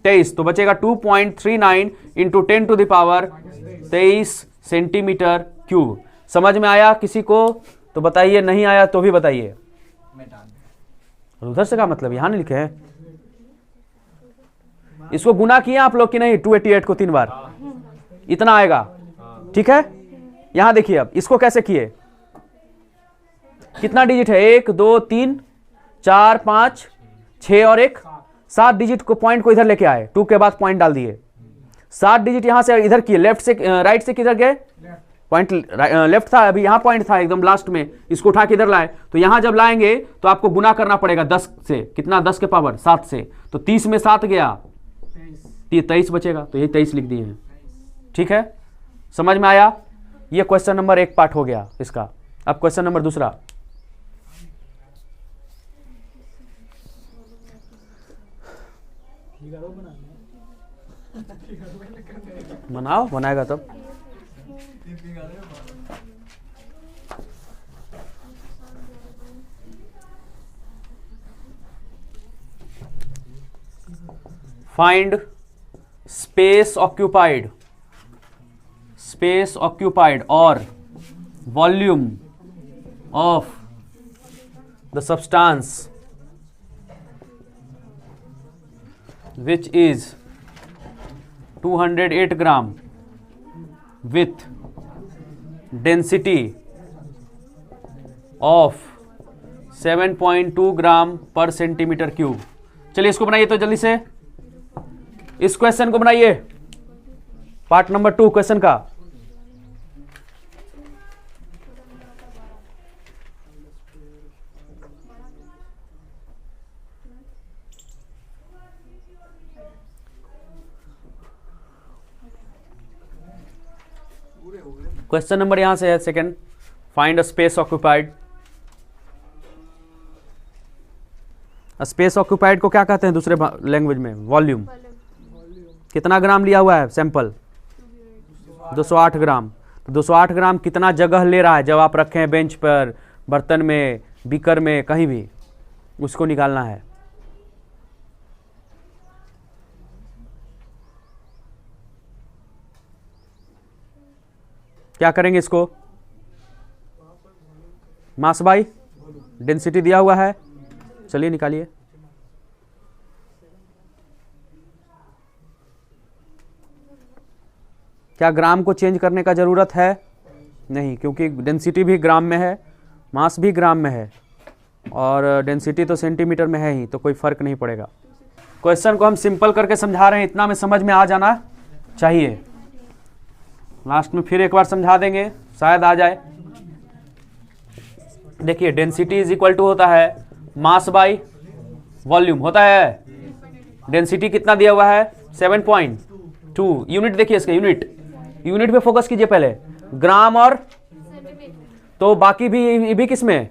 23 तो बचेगा 2.39 into 10 to the power 23 centimetre cube. समझ में आया किसी को तो बताइए, नहीं आया तो भी बताइए। उधर से का मतलब यहां नहीं लिखे हैं। इसको गुना किए आप लोग कि नहीं? 288 को 3 बार इतना आएगा। ठीक है, यहां देखिए अब इसको कैसे किए। कितना डिजिट है? 1 2 3 4 5 6 और 1 7 डिजिट को पॉइंट को इधर लेके आए। 2 के बाद पॉइंट डाल दिए। 7 डिजिट यहां से इधर किए। लेफ्ट से राइट से किधर गए? पॉइंट लेफ्ट था, अभी यहां पॉइंट था एकदम लास्ट में। इसको उठा के इधर लाए तो यहां जब लाएंगे तो आपको गुना करना पड़ेगा 10 से। कितना? 10 के पावर 7 से। तो 30 में 7 गया 23 बचेगा तो यही 23 लिख दिए हैं। ठीक है, समझ में आया? ये क्वेश्चन नंबर 1 पार्ट हो गया इसका। अब क्वेश्चन नंबर 2 बनाओ, बनाएगा तब। फाइंड स्पेस ऑक्यूपाइड और volume of the substance which is 208 gram with density of 7.2 ग्राम पर सेंटीमीटर क्यूब। चलिए इसको बनाइए तो जल्दी से। इस क्वेश्चन को बनाइए, पार्ट नंबर 2 क्वेश्चन का। क्वेश्चन नंबर यहां से है second. Find a space occupied. Space occupied को क्या कहते हैं दूसरे लैंग्वेज में? वॉल्यूम। कितना ग्राम लिया हुआ है सैंपल? 208 ग्राम। तो 208 ग्राम कितना जगह ले रहा है जब आप रखें बेंच पर, बर्तन में, बीकर में, कहीं भी, उसको निकालना है। क्या करेंगे इसको? मास बाई डेंसिटी दिया हुआ है। चलिए निकालिए। क्या ग्राम को चेंज करने का जरूरत है? नहीं, क्योंकि डेंसिटी भी ग्राम में है, मास भी ग्राम में है और डेंसिटी तो सेंटीमीटर में है ही, तो कोई फर्क नहीं पड़ेगा। क्वेश्चन को हम सिंपल करके समझा रहे हैं, इतना में समझ में आ जाना चाहिए। लास्ट में फिर एक बार समझा देंगे, शायद आ जाए। देखिए डेंसिटी इज इक्वल टू होता है मास बाई वॉल्यूम होता है। डेंसिटी कितना दिया हुआ है 7.2। यूनिट देखिए इसके, यूनिट पे फोकस कीजिए पहले, ग्राम और तो बाकी भी किस में,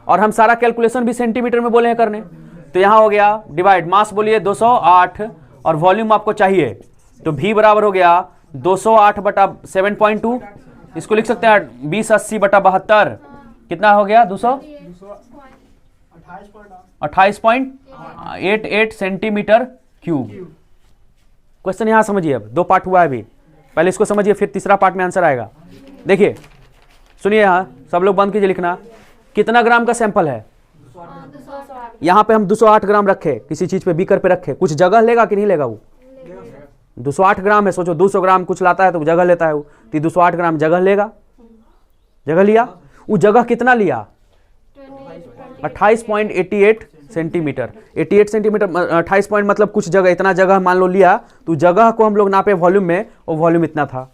और हम सारा कैलकुलेशन भी सेंटीमीटर में बोले हैं करने। तो यहां हो गया डिवाइड, मास बोलिए 208 और वॉल्यूम आपको चाहिए, तो v बराबर हो गया 208 बटा 7.2। इसको लिख सकते हैं 2080 बटा 72, कितना हो गया 228.88 सेंटीमीटर क्यूब। क्वेश्चन यहां समझिए, अब दो पार्ट हुआ है अभी, पहले इसको समझिए फिर तीसरा पार्ट में आंसर आएगा। देखिए सुनिए, यहां सब लोग बंद कीजिए लिखना, कितना ग्राम का सैंपल है। यहां पे हम 208 ग्राम रखे, किसी चीज पे बीकर पे रखे, कुछ जगह लेगा कि नहीं लेगा वो? 208 ग्राम है, सोचो 200 ग्राम कुछ लाता है तो जगह लेता है वो, तो 208 ग्राम जगह लेगा, जगह लिया। वो जगह कितना लिया 28.88 सेंटीमीटर। 88 सेंटीमीटर 28 पॉइंट मतलब कुछ जगह, इतना जगह मान लो लिया, तो जगह को हम लोग नापे वॉल्यूम में, और वॉल्यूम इतना था।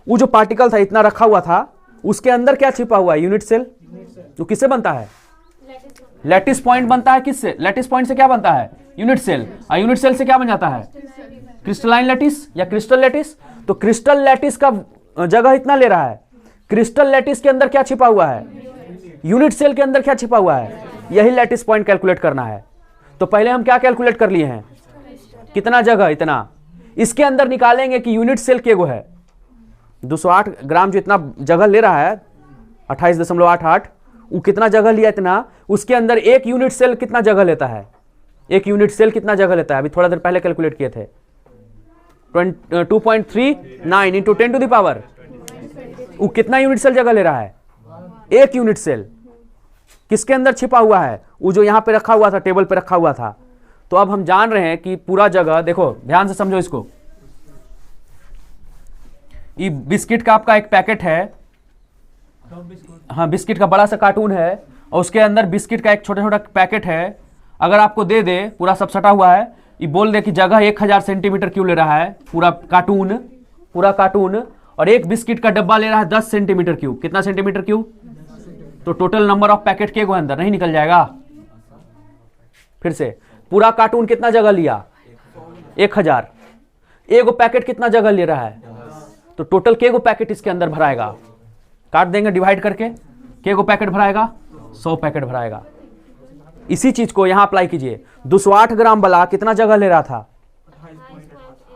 वो जो पार्टिकल था इतना रखा हुआ था, उसके अंदर क्या छिपा हुआ है? Unit cell. तो किससे बनता है? लैटिस पॉइंट बनता है। किससे? लैटिस पॉइंट से क्या बनता है? Unit cell. और यूनिट सेल से क्या बन जाता है? क्रिस्टलाइन लैटिस या क्रिस्टल लैटिस। तो क्रिस्टल लैटिस का जगह इतना ले रहा है, क्रिस्टल लैटिस के अंदर क्या छिपा हुआ है? यूनिट सेल के अंदर क्या छिपा हुआ है? यही लैटिस पॉइंट कैलकुलेट करना है। तो पहले हम क्या कैलकुलेट कर लिए हैं? कितना जगह, इतना। इसके अंदर निकालेंगे कि यूनिट सेल केगो है। 208 ग्राम जो इतना जगह ले रहा है 28.88, वो कितना जगह लिया इतना, उसके अंदर एक यूनिट सेल कितना जगह लेता है? एक यूनिट सेल कितना जगह लेता है? अभी थोड़ा देर पहले कैलकुलेट किए थे, 2.39 इंटू 10 टू द पावर, वो कितना यूनिट सेल जगह ले रहा है? एक यूनिट सेल। किसके अंदर छिपा हुआ है? वो जो यहां पे रखा हुआ था, टेबल पे रखा हुआ था। तो अब हम जान रहे हैं कि पूरा जगह, देखो ध्यान से समझो इसको, ये बिस्किट का आपका एक पैकेट है, हाँ बिस्किट का बड़ा सा कार्टून है, और उसके अंदर बिस्किट का एक छोटा छोटा पैकेट है। अगर आपको दे दे, पूरा सब सटा हुआ है, ये बोल दे कि जगह 1000 सेंटीमीटर क्यों ले रहा है, पूरा कार्टून, और एक बिस्किट का डब्बा ले रहा है 10 सेंटीमीटर क्यूब। कितना सेंटीमीटर क्यूब? तो टोटल नंबर ऑफ पैकेट के अंदर नहीं निकल जाएगा? फिर से, पूरा कार्टून कितना जगह लिया? 1000। एगो पैकेट कितना जगह ले रहा है? तो टोटल केगो पैकेट इसके अंदर भराएगा, काट देंगे डिवाइड करके, केगो पैकेट भराएगा? 100 पैकेट भराएगा। इसी चीज को यहां अप्लाई कीजिए। 208 ग्राम वाला कितना जगह ले रहा था?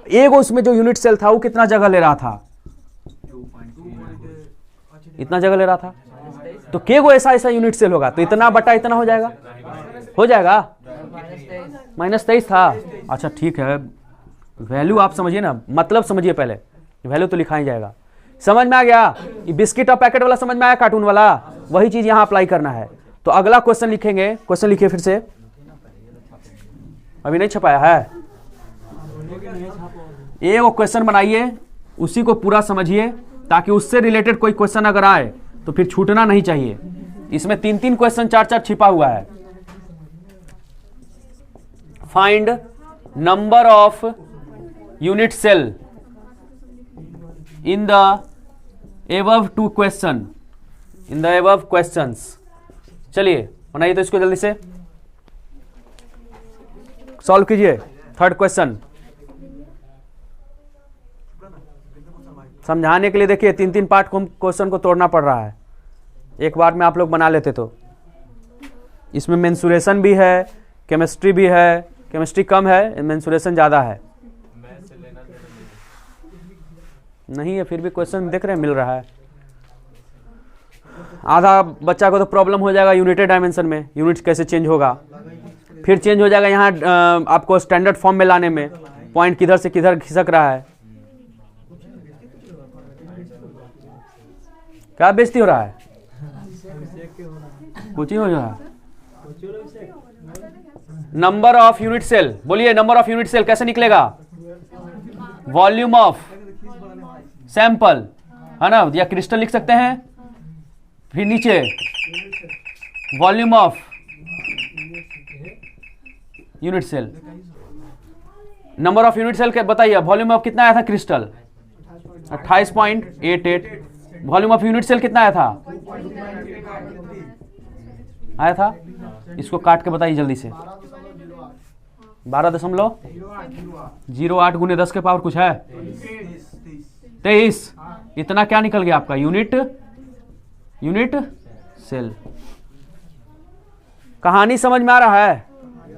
एगो उसमें जो यूनिट सेल था वो कितना जगह ले रहा था? इतना जगह ले रहा था। तो केगो ऐसा यूनिट सेल होगा, तो इतना बटा इतना हो जाएगा, -23 था। अच्छा ठीक है, वैल्यू आप समझिए ना, मतलब समझिए पहले, वैल्यू तो लिखा ही जाएगा। समझ में आ गया? ये बिस्किट और पैकेट वाला समझ में आया, कार्टून वाला, वही चीज यहां अप्लाई करना है। तो अगला क्वेश्चन लिखेंगे, क्वेश्चन लिखिए फिर से, अभी नहीं छपाया है, ये वो क्वेश्चन बनाइए, उसी को पूरा समझिए, ताकि उससे रिलेटेड कोई क्वेश्चन अगर आए तो फिर छूटना नहीं चाहिए। इसमें 3-3 क्वेश्चन 4-4 छिपा हुआ है। Find number of unit cell in the above two question, in the above questions। चलिए बनाइए तो इसको जल्दी से सॉल्व कीजिए। थर्ड क्वेश्चन समझाने के लिए देखिए 3-3 पार्ट को क्वेश्चन को तोड़ना पड़ रहा है, एक बार में आप लोग बना लेते तो। इसमें मेंसुरेशन भी है, केमिस्ट्री भी है, केमिस्ट्री कम है, मेंसुरेशन ज़्यादा है। नहीं है फिर भी क्वेश्चन देख रहे हैं मिल रहा है। आधा बच्चा को तो प्रॉब्लम हो जाएगा यूनिटेड डायमेंशन में, यूनिट कैसे चेंज होगा, फिर चेंज हो जाएगा यहाँ आपको स्टैंडर्ड फॉर्म में लाने में, पॉइंट किधर से किधर खिसक रहा है। क्या बेइज्जती हो रहा है? कुछ ही हो रहा है। नंबर ऑफ यूनिट सेल, बोलिए नंबर ऑफ यूनिट सेल कैसे निकलेगा? वॉल्यूम ऑफ सैंपल, है ना, या क्रिस्टल लिख सकते हैं, फिर नीचे volume of unit cell. Number of unit cell के बताइए, वॉल्यूम ऑफ कितना आया था crystal? 28.88। Volume of unit cell कितना आया था? इसको काट के बताइए जल्दी से। 12.08 गुने 10 के पावर कुछ है 23। इतना क्या निकल गया आपका? Unit cell. कहानी समझ में आ रहा है?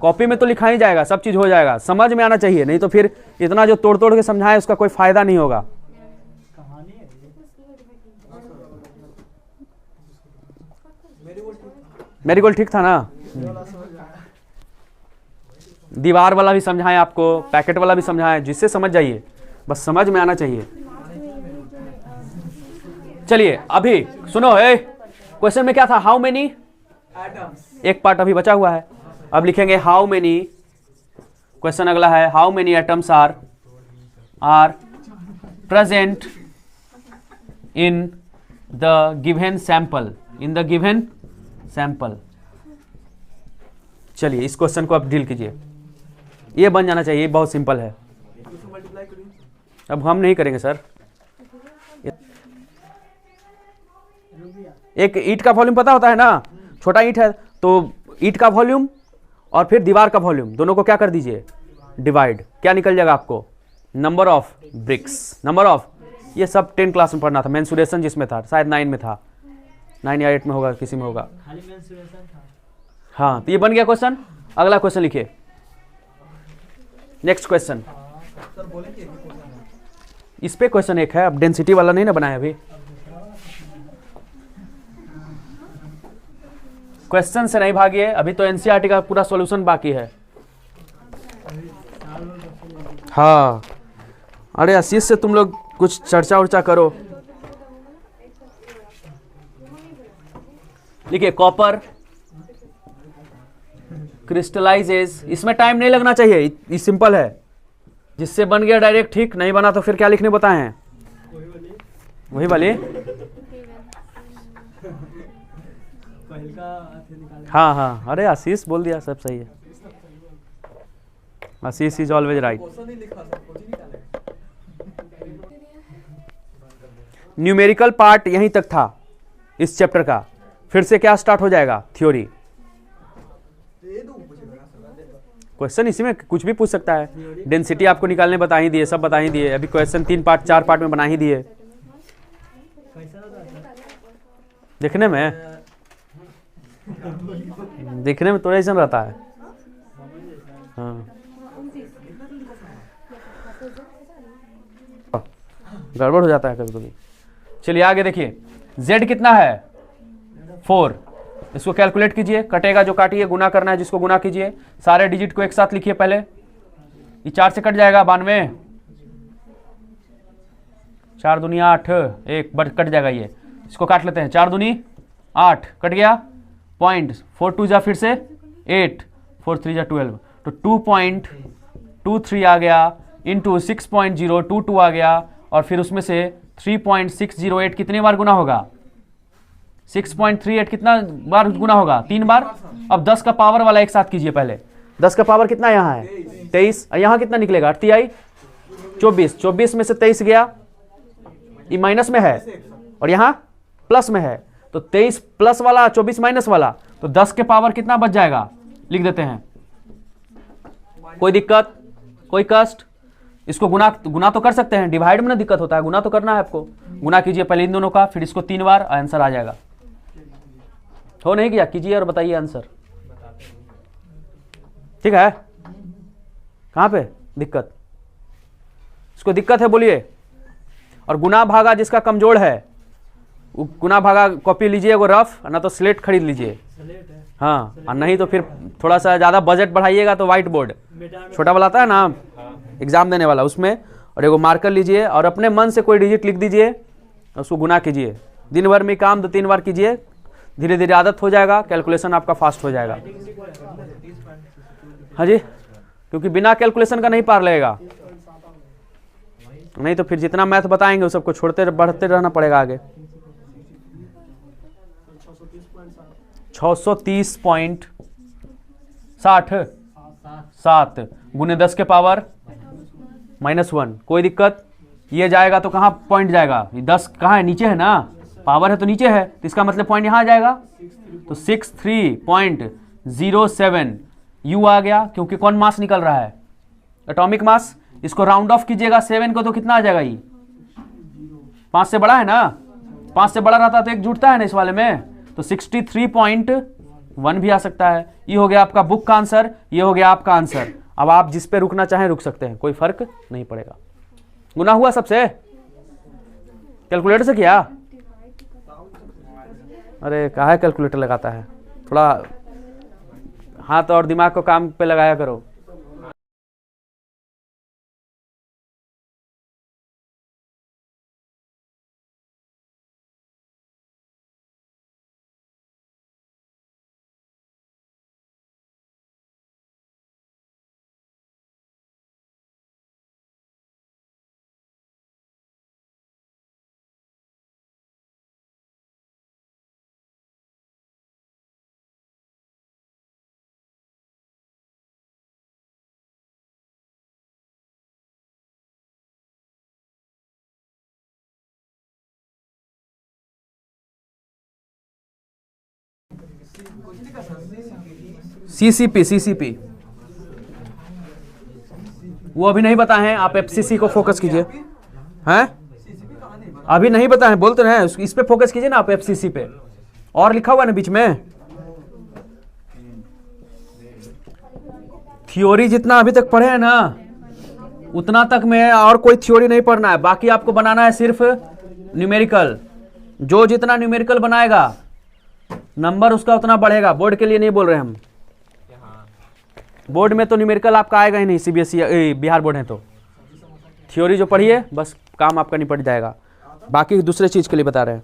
कॉपी में तो लिखा ही जाएगा, सब चीज हो जाएगा, समझ में आना चाहिए, नहीं तो फिर इतना जो तोड़ तोड़ के समझाए उसका कोई फायदा नहीं होगा। मेरी गोल ठीक था ना? दीवार वाला भी समझाएं आपको, पैकेट वाला भी समझाएं, जिससे समझ जाइए, बस समझ में आना चाहिए। चलिए अभी सुनो, क्वेश्चन में क्या था? हाउ मेनी एटम्स, एक पार्ट अभी बचा हुआ है, अब लिखेंगे हाउ मेनी। क्वेश्चन अगला है how many atoms are present in the given sample, in the given sample. चलिए इस क्वेश्चन को आप डील कीजिए, ये बन जाना चाहिए, बहुत सिंपल है। अब हम नहीं करेंगे सर। एक ईंट का वॉल्यूम पता होता है ना, छोटा ईंट है तो ईंट का वॉल्यूम और फिर दीवार का वॉल्यूम दोनों को क्या कर दीजिए? डिवाइड। क्या निकल जाएगा आपको? Number of BRICS, number of, ये सब 10 क्लास में पढ़ना था, मेंसुरेशन जिसमें था, शायद 9 में था, 9 या 8 में होगा, किसी में होगा। हाँ तो ये बन गया क्वेश्चन। अगला क्वेश्चन लिखिए, नेक्स्ट क्वेश्चन। इस पे क्वेश्चन एक है, अब डेंसिटी वाला नहीं ना बनाया अभी। क्वेश्चन से नहीं भागिए, अभी तो एनसीईआरटी का पूरा सॉल्यूशन बाकी है। हाँ अरे आशीष से तुम लोग कुछ चर्चा उर्चा करो। लिखिए कॉपर क्रिस्टलाइजेज, इसमें टाइम नहीं लगना चाहिए, ये सिंपल है। जिससे बन गया डायरेक्ट ठीक, नहीं बना तो फिर क्या लिखने बताए हैं? वही वाली। हाँ हाँ अरे आशीष बोल दिया, सब सही है। Ashish is always right. Numerical part यहीं तक था इस चैप्टर का, फिर से क्या स्टार्ट हो जाएगा? थ्योरी। क्वेश्चन इसी में कुछ भी पूछ सकता है। डेंसिटी आपको निकालने बता ही दिए, सब बता ही दिए, अभी क्वेश्चन 3 पार्ट 4 पार्ट में बना ही दिए। देखने में थोड़ा ऐसा रहता है। हाँ गड़बड़ हो जाता है कभी कभी। चलिए आगे देखिए, z कितना है? 4। इसको कैलकुलेट कीजिए, कटेगा जो काटिए, गुना करना है जिसको गुना कीजिए। सारे डिजिट को एक साथ लिखिए पहले, ये 4 से कट जाएगा 92, 4 दूनी 8, एक बट कट जाएगा ये, इसको काट लेते हैं। 4 दूनी 8 कट गया, पॉइंट 4 2 जा फिर से 8, 4 3 जा 12, तो 2.23 आ गया इंटू 6.022 आ गया, और फिर उसमें से 3.608 कितने बार गुना होगा? 6.38 कितना बार गुना होगा? 3 बार। अब 10 का पावर वाला एक साथ कीजिए पहले। 10 का पावर कितना यहाँ है? 23। यहाँ कितना निकलेगा? 24। 24 में से 23 गया, ये माइनस में है और यहाँ प्लस में है, तो 23 प्लस वाला 24 माइनस वाला, तो 10 के पावर कितना बच जाएगा? लिख देते हैं। कोई दिक्कत, कोई कष्ट? इसको गुना तो कर सकते हैं, डिवाइड में ना दिक्कत होता है, गुना तो करना है आपको। गुना कीजिए पहले इन दोनों का, फिर इसको 3 बार, आंसर आ जाएगा। हो नहीं किया? कीजिए और बताइए आंसर। ठीक है? कहां पे दिक्कत? इसको दिक्कत है बोलिए। और गुना भागा जिसका कमजोर है, गुना भागा कॉपी लीजिए वो रफ, ना तो स्लेट खरीद लीजिए। हाँ, और नहीं तो फिर थोड़ा सा ज़्यादा बजट बढ़ाइएगा तो व्हाइट बोर्ड छोटा वाला आता है ना एग्जाम देने वाला, उसमें, और एगो मार्कर लीजिए और अपने मन से कोई डिजिट लिख दीजिए, उसको गुना कीजिए। दिन भर में काम 2-3 बार कीजिए, धीरे धीरे आदत हो जाएगा, कैलकुलेशन आपका फास्ट हो जाएगा। हाँ जी, क्योंकि बिना कैलकुलेशन का नहीं पार लगेगा, नहीं तो फिर जितना मैथ बताएंगे वो सबको छोड़ते बढ़ते रहना पड़ेगा आगे। 630.7 गुने 10 के पावर -1। कोई दिक्कत? ये जाएगा तो कहाँ पॉइंट जाएगा? ये 10 कहाँ है? नीचे है ना, पावर है तो नीचे है, तो इसका मतलब पॉइंट यहाँ आ जाएगा। तो 63.0 0.07 U आ गया, क्योंकि कौन मास निकल रहा है, एटॉमिक मास। इसको राउंड ऑफ कीजिएगा 7 को तो कितना आ जाएगा, ये 5 से बड़ा है ना, 5 से बड़ा रहता तो एक जुटता है ना इस वाले में, तो 63.1 भी आ सकता है। ये हो गया आपका बुक का आंसर, ये हो गया आपका आंसर। अब आप जिस पे रुकना चाहें रुक सकते हैं, कोई फर्क नहीं पड़ेगा। गुना हुआ सबसे, कैलकुलेटर से किया? अरे कहाँ है कैलकुलेटर लगाता है, थोड़ा हाथ और दिमाग को काम पे लगाया करो। सीसीपी वो अभी नहीं बताए हैं, आप एफसीसी को फोकस कीजिए। हैं अभी नहीं बताए हैं, बोलते रहे, इस पे फोकस कीजिए ना आप, एफसीसी पे। और लिखा हुआ ना बीच में, थ्योरी जितना अभी तक पढ़े हैं ना उतना तक में और कोई थ्योरी नहीं पढ़ना है। बाकी आपको बनाना है सिर्फ न्यूमेरिकल। जो जितना न्यूमेरिकल बनाएगा नंबर उसका उतना बढ़ेगा। बोर्ड के लिए नहीं बोल रहे हम, बोर्ड में तो न्यूमेरिकल आपका आएगा ही नहीं, सीबीएसई बिहार बोर्ड है तो। थ्योरी जो पढ़िए बस काम आपका निपट जाएगा, बाकी दूसरे चीज के लिए बता रहे हैं।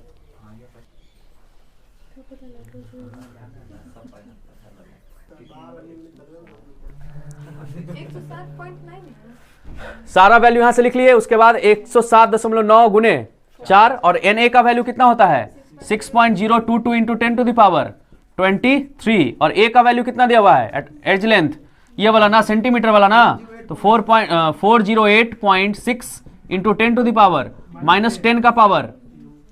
सारा वैल्यू यहां से लिख लिए, उसके बाद 107.9 गुने 4 और Na का वैल्यू कितना होता है 6.022 इंटू 10 टू द पावर 23 और A का वैल्यू कितना दिया हुआ है एज लेंथ, ये वाला ना सेंटीमीटर वाला ना, तो 408.6 इंटू 10 टू द पावर -10 का पावर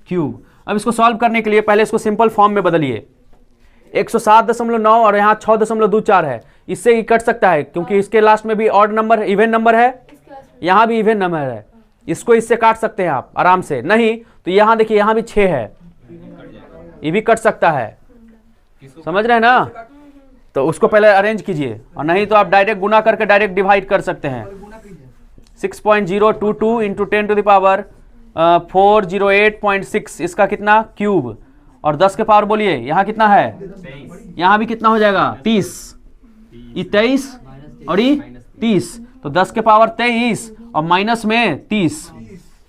क्यूब। अब इसको सॉल्व करने के लिए पहले इसको सिंपल फॉर्म में बदलिए। 107.9 और यहाँ 6.24 है, इससे ही कट सकता है क्योंकि इसके लास्ट में भी ऑड नंबर इवन नंबर है, यहाँ भी इवन नंबर है, इसको इससे काट सकते हैं आप आराम से। नहीं तो यहाँ देखिए यहाँ भी 6 है, ये भी कट सकता है, समझ रहे हैं ना। तो उसको पहले अरेंज कीजिए, और नहीं तो आप डायरेक्ट गुना करके डायरेक्ट डिवाइड कर सकते हैं। 6.022 इंटू 10 टू द पावर 408.6 इसका कितना क्यूब, और 10 के पावर बोलिए यहाँ कितना है, यहाँ भी कितना हो जाएगा 30, ये 23 और ये 30, तो 10 के पावर 23 और माइनस में 30,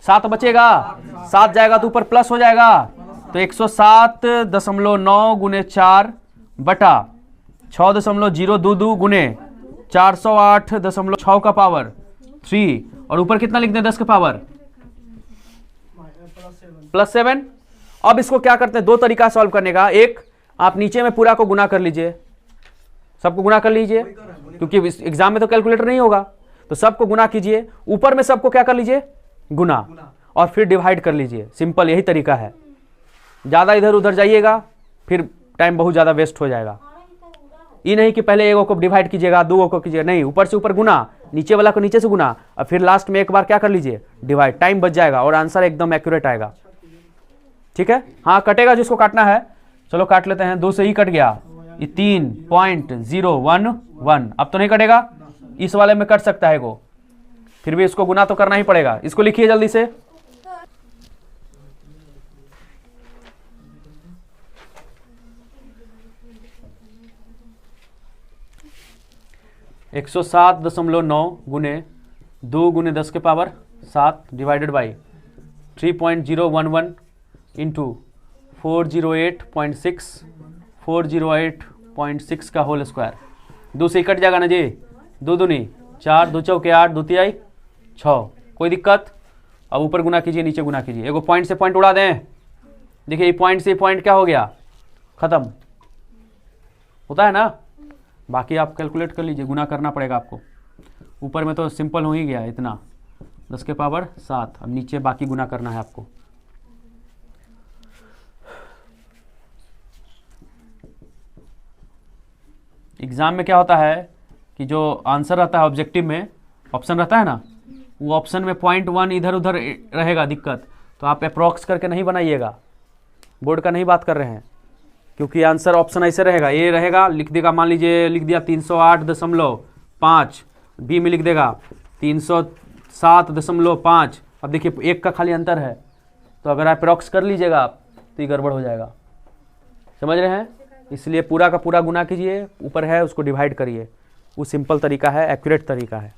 7 बचेगा, 7 जाएगा तो ऊपर प्लस हो जाएगा, तो 107.9 गुने 4 बटा 6.022 गुने 408.6 का पावर 3, और ऊपर कितना लिख दें 10 के पावर +7। अब इसको क्या करते हैं, दो तरीका सॉल्व करने का। एक, आप नीचे में पूरा को गुना कर लीजिए, सबको गुना कर लीजिए, क्योंकि एग्जाम में तो कैलकुलेटर नहीं होगा, तो सबको गुना कीजिए। ऊपर में सबको क्या कर लीजिए गुना, और फिर डिवाइड कर लीजिए। सिंपल यही तरीका है, ज़्यादा इधर उधर जाइएगा फिर टाइम बहुत ज़्यादा वेस्ट हो जाएगा। ये नहीं कि पहले एगो को डिवाइड कीजिएगा, दो को कीजिएगा, नहीं, ऊपर से ऊपर गुना, नीचे वाला को नीचे से गुना, और फिर लास्ट में एक बार क्या कर लीजिए डिवाइड, टाइम बच जाएगा और आंसर एकदम एक्यूरेट आएगा। ठीक है, हाँ कटेगा जिसको काटना है, चलो काट लेते हैं। 2 से ही कट गया, ये 3.011, अब तो नहीं कटेगा, इस वाले में कट सकता है वो, फिर भी इसको गुना तो करना ही पड़ेगा। इसको लिखिए जल्दी से, एक 107.9 गुने 2 गुने 10 के पावर 7 डिवाइडेड बाई 3.011 इंटू 408.6 का होल स्क्वायर। 2 से कट जाएगा ना जी, 2 दूनी 4, 2 चौके 8, 2 तिहाई 6, कोई दिक्कत। अब ऊपर गुना कीजिए नीचे गुना कीजिए, एगो पॉइंट से पॉइंट उड़ा दें, देखिए ये पॉइंट से पॉइंट क्या हो गया खत्म, होता है ना। बाकी आप कैलकुलेट कर लीजिए, गुना करना पड़ेगा आपको। ऊपर में तो सिंपल हो ही गया इतना 10 के पावर 7, अब नीचे बाकी गुना करना है आपको। एग्जाम में क्या होता है कि जो आंसर रहता है ऑब्जेक्टिव में, ऑप्शन रहता है ना, वो ऑप्शन में 0.1 इधर उधर रहेगा दिक्कत, तो आप अप्रॉक्स करके नहीं बनाइएगा, बोर्ड का नहीं बात कर रहे हैं, क्योंकि आंसर ऑप्शन ऐसे रहेगा, ए रहेगा, लिख देगा, मान लीजिए लिख दिया 308.5, बी में लिख देगा 307.5। अब देखिए एक का खाली अंतर है, तो अगर आप अप्रॉक्स कर लीजिएगा आप तो ये गड़बड़ हो जाएगा, समझ रहे हैं। इसलिए पूरा का पूरा गुना कीजिए, ऊपर है उसको डिवाइड करिए, वो सिंपल तरीका है, एक्यूरेट तरीका है।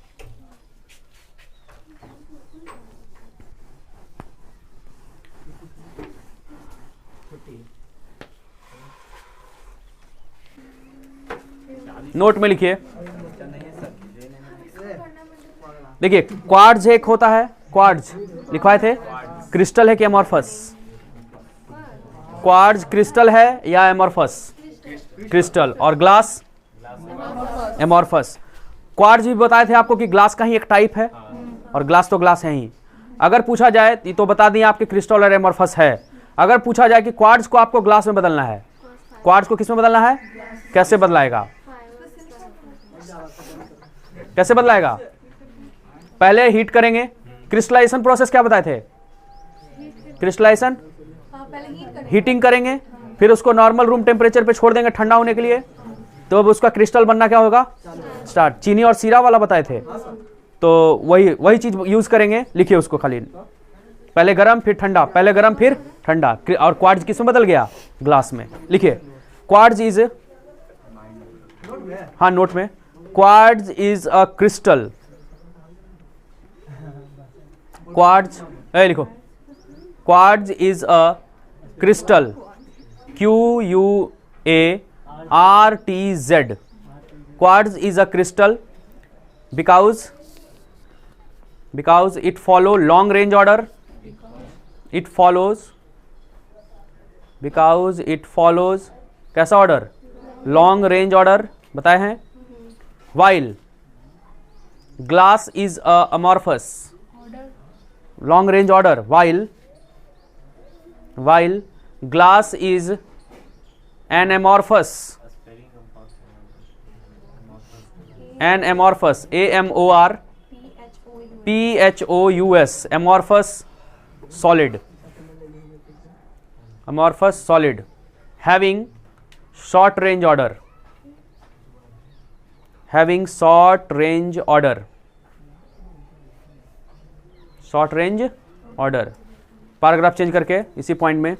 नोट में लिखिए, देखिए क्वार्ट्ज एक होता है, क्वार्ट्ज लिखवाए थे, क्रिस्टल है कि एमॉर्फस? क्वार्ट्ज क्रिस्टल है या एमॉर्फस? क्रिस्टल। और ग्लास एमॉर्फस। क्वार्ट्ज भी बताए थे आपको कि ग्लास का ही एक टाइप है, और ग्लास तो ग्लास है ही। अगर पूछा जाए तो बता दिए आपके क्रिस्टल और एमॉर्फस है। अगर पूछा जाए कि क्वार्ट्ज को आपको ग्लास में बदलना है, क्वार्ट्ज को किस में बदलना है, कैसे बदलाएगा? कैसे बदलाएगा? पहले हीट करेंगे, क्रिस्टलाइजेशन प्रोसेस क्या बताए थे? क्रिस्टलाइजेशन हीटिंग करेंगे, फिर उसको नॉर्मल रूम टेम्परेचर पे छोड़ देंगे ठंडा होने के लिए, तो अब उसका क्रिस्टल बनना क्या होगा? स्टार्ट। चीनी और सीरा वाला बताए थे, तो वही चीज यूज करेंगे। लिखिए उसको खाली, पहले गर्म फिर ठंडा, पहले गर्म फिर ठंडा। और क्वार्ट्ज किस में बदल गया? ग्लास में। लिखिए क्वार्ट्ज इज, हाँ नोट में, quartz is a crystal. Quartz लिखो, quartz is a crystal, QUARTZ। Quartz is a crystal because it follow long range order, it follows, because it follows कैसा ऑर्डर? लॉन्ग रेंज ऑर्डर बताए हैं। while glass is a amorphous, long range order, while glass is an amorphous, AMORPHOUS, amorphous solid, having short range order, paragraph change करके इसी पॉइंट में,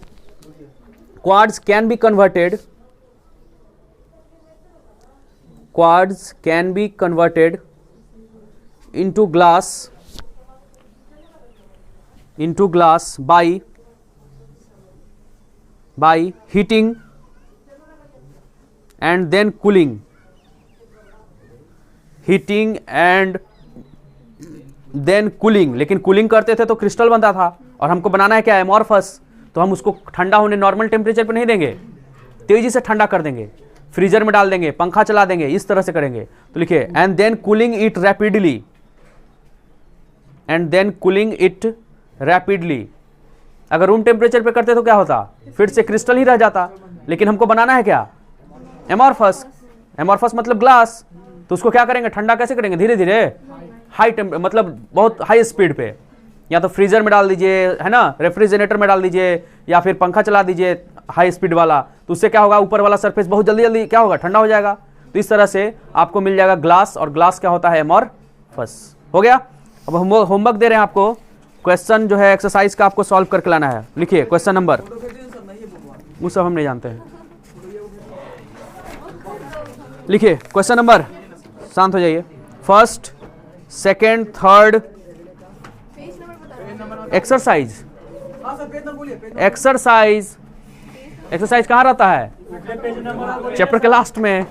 quartz can be converted into glass by heating and then cooling, लेकिन कूलिंग करते थे तो क्रिस्टल बनता था, और हमको बनाना है क्या? एमॉर्फस। तो हम उसको ठंडा होने नॉर्मल टेम्परेचर पे नहीं देंगे, तेजी से ठंडा कर देंगे, फ्रीजर में डाल देंगे, पंखा चला देंगे, इस तरह से करेंगे। तो लिखिए and then cooling it rapidly, अगर रूम टेम्परेचर पे करते तो क्या होता? फिर से क्रिस्टल ही रह जाता, लेकिन हमको बनाना है क्या? एमॉर्फस। एमॉर्फस मतलब ग्लास, तो उसको क्या करेंगे? ठंडा कैसे करेंगे? धीरे धीरे, हाई मतलब बहुत हाई स्पीड पे, या तो फ्रीजर में डाल दीजिए, है ना, रेफ्रिजरेटर में डाल दीजिए, या फिर पंखा चला दीजिए हाई स्पीड वाला, तो उससे क्या होगा? ऊपर वाला सरफेस बहुत जल्दी जल्दी क्या होगा? ठंडा हो जाएगा। तो इस तरह से आपको मिल जाएगा ग्लास, और ग्लास क्या होता है? एमॉर्फस। हो गया। अब हम होमवर्क दे रहे हैं आपको, क्वेश्चन जो है एक्सरसाइज का आपको सॉल्व करके लाना है। लिखिए क्वेश्चन नंबर, वो सब हम नहीं जानते हैं। लिखिए क्वेश्चन नंबर, शांत हो जाइए। फर्स्ट, सेकेंड, थर्ड, एक्सरसाइज कहाँ रहता है? चैप्टर के लास्ट में।